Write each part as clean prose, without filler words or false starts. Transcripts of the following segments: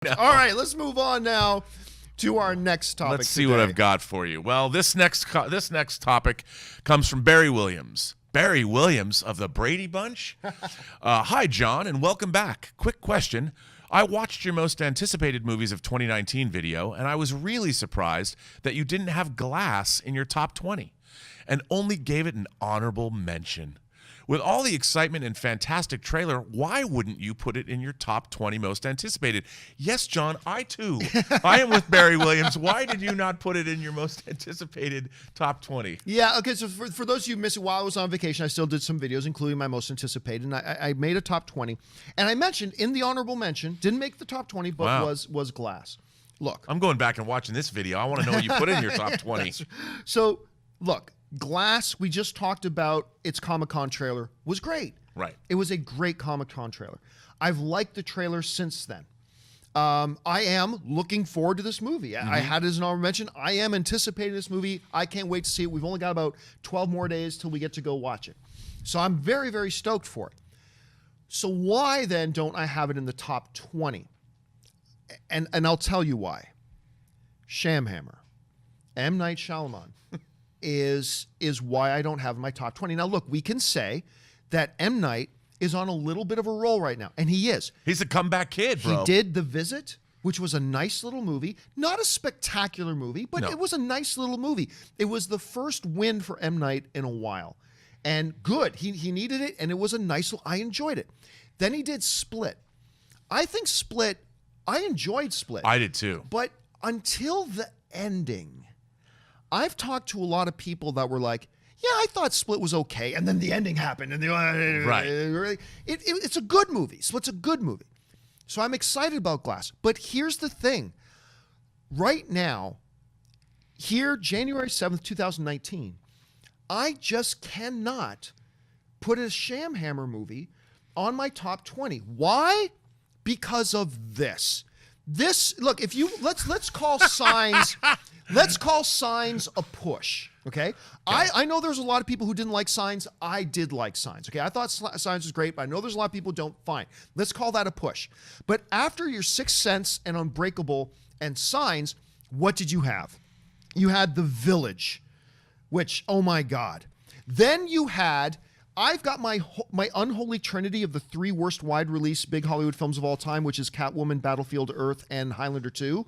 No. All right, let's move on now to our next topic. Let's see what I've got for you. Well, this next topic comes from Barry Williams. Barry Williams of the Brady Bunch. Hi, John, and welcome back. Quick question. I watched your most anticipated movies of 2019 video, and I was really surprised that you didn't have Glass in your top 20 and only gave it an honorable mention. With all the excitement and fantastic trailer, why wouldn't you put it in your top 20 most anticipated? Yes, John, I too. I am with Barry Williams. Why did you not put it in your most anticipated top 20? Yeah, okay, so for those of you who missed it, while I was on vacation, I still did some videos, including my most anticipated, and I made a top 20. And I mentioned in the honorable mention, didn't make the top 20, but Wow. was Glass. Look. I'm going back and watching this video. I want to know what you put in your top 20. So, look, Glass, we just talked about its Comic-Con trailer, was great. Right. It was a great Comic-Con trailer. I've liked the trailer since then. I am looking forward to this movie. I had it as an honorable mention. I am anticipating this movie. I can't wait to see it. We've only got about 12 more days till we get to go watch it. So I'm very, very stoked for it. So why then don't I have it in the top 20? And I'll tell you why. Shamhammer. M. Night Shyamalan. is why I don't have in my top 20. Now, look, we can say that M. Night is on a little bit of a roll right now, and he is. He's a comeback kid, bro. He did The Visit, which was a nice little movie. Not a spectacular movie, but it was a nice little movie. It was the first win for M. Night in a while. And good. He needed it, and it was a nice little... I enjoyed it. Then he did Split. I think Split... I enjoyed Split. I did too. But until the ending... I've talked to a lot of people that were like, yeah, I thought Split was okay, and then the ending happened, and it's a good movie. Split's a good movie. So I'm excited about Glass. But here's the thing. Right now, here, January 7th, 2019, I just cannot put a Shamhammer movie on my top 20. Why? Because of this. Look, if you let's call Signs... Let's call Signs a push, okay? I know there's a lot of people who didn't like Signs. I did like Signs, okay? I thought Signs was great, but I know there's a lot of people who don't. Fine. Let's call that a push. But after your Sixth Sense and Unbreakable and Signs, what did you have? You had The Village, which, oh my God. Then you had... I've got my unholy trinity of the three worst wide-release big Hollywood films of all time, which is Catwoman, Battlefield Earth, and Highlander 2.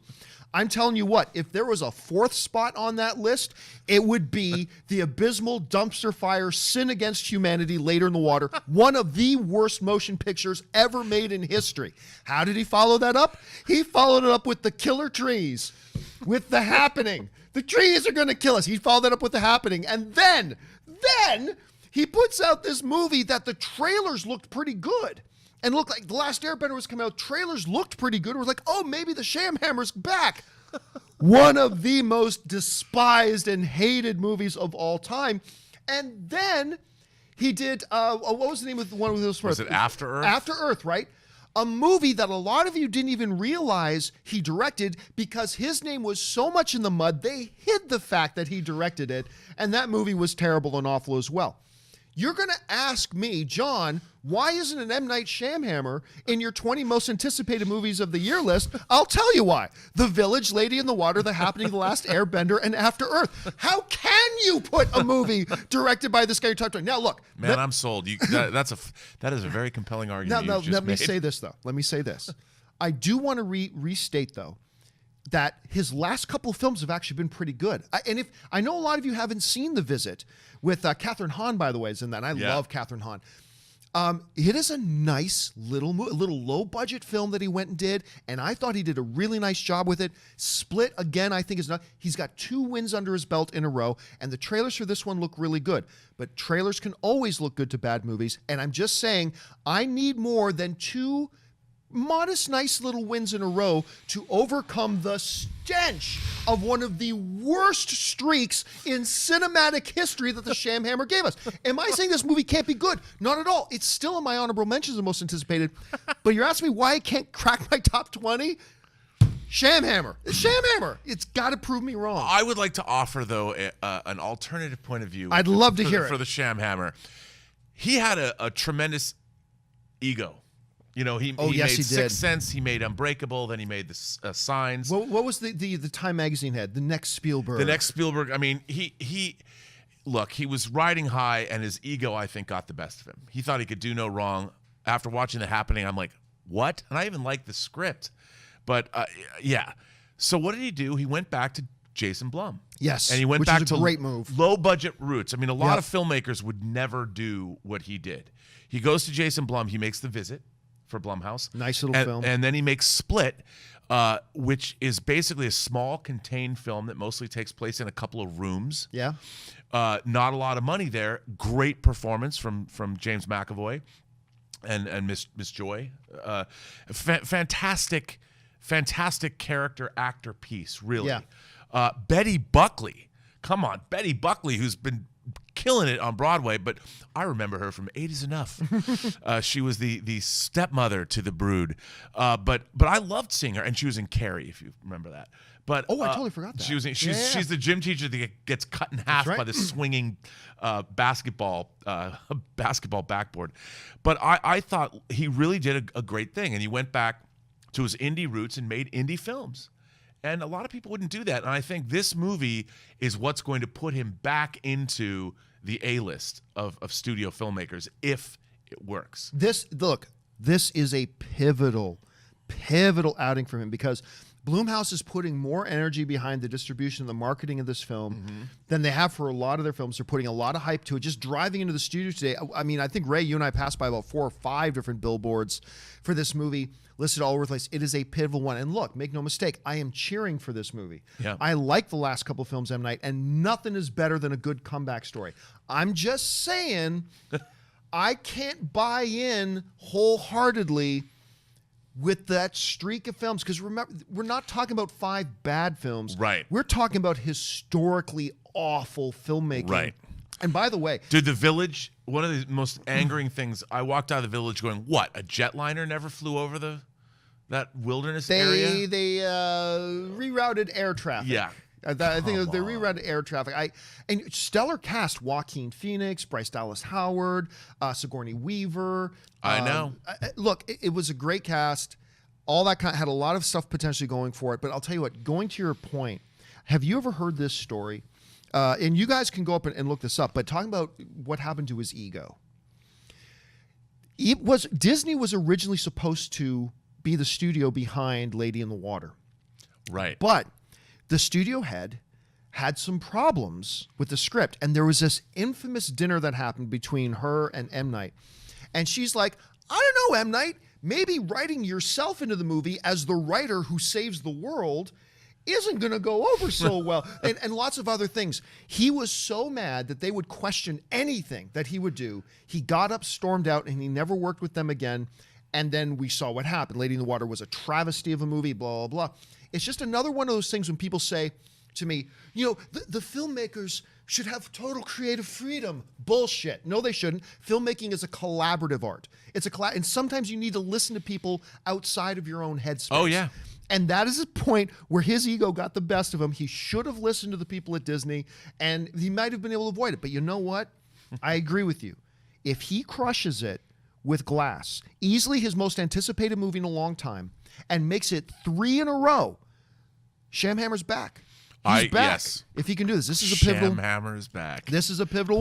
I'm telling you what, if there was a fourth spot on that list, it would be the abysmal dumpster fire Sin Against Humanity, Later in the Water, one of the worst motion pictures ever made in history. How did he follow that up? He followed it up with The Killer Trees, with The Happening. The trees are going to kill us. He followed that up with The Happening. And then he puts out this movie that the trailers looked pretty good. And looked like The Last Airbender was coming out. Trailers looked pretty good. We're like, oh, maybe the Shamhammer's back. One of the most despised and hated movies of all time. And then he did, what was the name of the one with Will Smith? Was it After Earth? After Earth, right? A movie that a lot of you didn't even realize he directed because his name was so much in the mud, they hid the fact that he directed it. And that movie was terrible and awful as well. You're going to ask me, John, why isn't an M. Night Shyamalan in your 20 most anticipated movies of the year list? I'll tell you why. The Village, Lady in the Water, The Happening, The Last Airbender, and After Earth. How can you put a movie directed by this guy you're talking to? Now, look. Man, I'm sold. That is a very compelling argument. Now, let me say this, though. Let me say this. I do want to restate, though, that his last couple of films have actually been pretty good. I know a lot of you haven't seen The Visit with Catherine Hahn, by the way, is in that. And I love Catherine Hahn. It is a nice little low budget film that he went and did, and I thought he did a really nice job with it. Split, again, I think is not. He's got 2 wins under his belt in a row, and the trailers for this one look really good. But trailers can always look good to bad movies, and I'm just saying I need more than 2 modest, nice little wins in a row to overcome the stench of one of the worst streaks in cinematic history that the Shamhammer gave us. Am I saying this movie can't be good? Not at all. It's still in my honorable mentions of most anticipated. But you're asking me why I can't crack my top 20? Shamhammer. Shamhammer. It's got to prove me wrong. I would like to offer, though, an alternative point of view. I'd love to hear it. For the Shamhammer. He had a tremendous ego. You know, he yes, made he did. Sixth Sense, he made Unbreakable, then he made the Signs. What was the Time magazine had? The next Spielberg. The next Spielberg. I mean, he look, he was riding high, and his ego, I think, got the best of him. He thought he could do no wrong. After watching The Happening, I'm like, what? And I even liked the script. But yeah. So what did he do? He went back to Jason Blum. Yes, and he went which back is a to great move. Low budget roots. I mean, a lot Yep. of filmmakers would never do what he did. He goes to Jason Blum. He makes The Visit for Blumhouse. Nice little film. And then he makes Split, which is basically a small contained film that mostly takes place in a couple of rooms. Yeah. Not a lot of money there. Great performance from James McAvoy and Miss Joy. Fantastic character actor piece, really. Yeah. Betty Buckley. Come on, Betty Buckley, who's been killing it on Broadway, but I remember her from 8 is Enough. She was the stepmother to the Brood. But I loved seeing her, and she was in Carrie, if you remember that. But I totally forgot that. She's the gym teacher that gets cut in half right. by the swinging basketball backboard. But I thought he really did a great thing, and he went back to his indie roots and made indie films. And a lot of people wouldn't do that. And I think this movie is what's going to put him back into the A-list of studio filmmakers if it works. This is a pivotal outing for him because Blumhouse is putting more energy behind the distribution and the marketing of this film than they have for a lot of their films. They're putting a lot of hype to it. Just driving into the studio today, I mean, I think, Ray, you and I passed by about 4 or 5 different billboards for this movie listed all over the place. It is a pivotal one. And look, make no mistake, I am cheering for this movie. Yeah. I like the last couple of films, M. Night, and nothing is better than a good comeback story. I'm just saying I can't buy in wholeheartedly with that streak of films, because remember, we're not talking about 5 bad films. Right. We're talking about historically awful filmmaking. Right. And by the way, Dude, The Village, one of the most angering things, I walked out of The Village going, what, a jetliner never flew over that wilderness area? they rerouted air traffic. Yeah. I think they rerouted air traffic. And stellar cast: Joaquin Phoenix, Bryce Dallas Howard, Sigourney Weaver. I know. Look, it was a great cast. All that had a lot of stuff potentially going for it. But I'll tell you what. Going to your point, have you ever heard this story? And you guys can go up and look this up. But talking about what happened to his ego, Disney was originally supposed to be the studio behind Lady in the Water, Right. but the studio head had some problems with the script, and there was this infamous dinner that happened between her and M. Night, and she's like, I don't know, M. Night, maybe writing yourself into the movie as the writer who saves the world isn't going to go over so well, and lots of other things. He was so mad that they would question anything that he would do. He got up, stormed out, and he never worked with them again. And then we saw what happened. Lady in the Water was a travesty of a movie, blah, blah, blah. It's just another one of those things when people say to me, you know, the filmmakers should have total creative freedom. Bullshit. No, they shouldn't. Filmmaking is a collaborative art. It's and sometimes you need to listen to people outside of your own headspace. Oh, yeah. And that is a point where his ego got the best of him. He should have listened to the people at Disney, and he might have been able to avoid it. But you know what? I agree with you. If he crushes it with Glass, easily his most anticipated movie in a long time, and makes it 3 in a row, Shamhammer's back. He's back. Yes. If he can do this. This is a pivotal. Shamhammer's back. This is a pivotal one.